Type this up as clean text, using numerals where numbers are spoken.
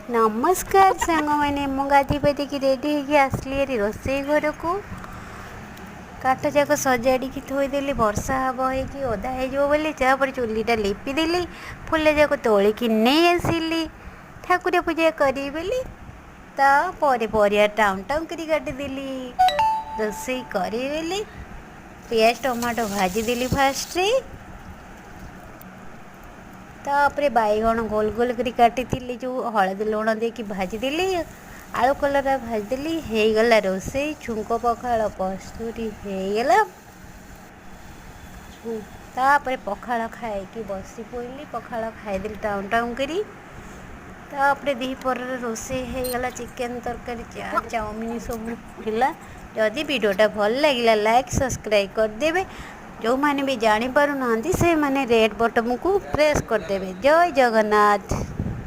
नमस्कार सांग मैंने मु गाधी पाधिकी रेडी होगी आसली रोसई घर को काठ जाक सजाड़ी थोदेली वर्षा हम हो ओदा हो चूलीटा लिपिदेली फुल जाक तोलिकी नहीं आसिली ठाकुर पूजा करी बोली तापर परिया टाउन टाउन कर काटिदेली रोसई करी बोली पियाज टमाटो भाजीदेली फास्ट तापर बैगण गोल गोल कर काटी जो हलदी लुण देकी भाजीदेली आलू कलरा भाजीदेली होगला रोसई छुंक पखाल प्रस्तुति होगला तापर पखाल खाई बसी पड़ी पखाल खाईदेली टाउन टाउन करी तापर दीपर रोसई होगला चिकेन तरकारी चाउमिन सब है जदि वीडियोटा भल लगे लाइक सब्सक्राइब करदे जो मैंने भी जानी पारु ना से मैंने रेड बटन को प्रेस करदे। जय जगन्नाथ।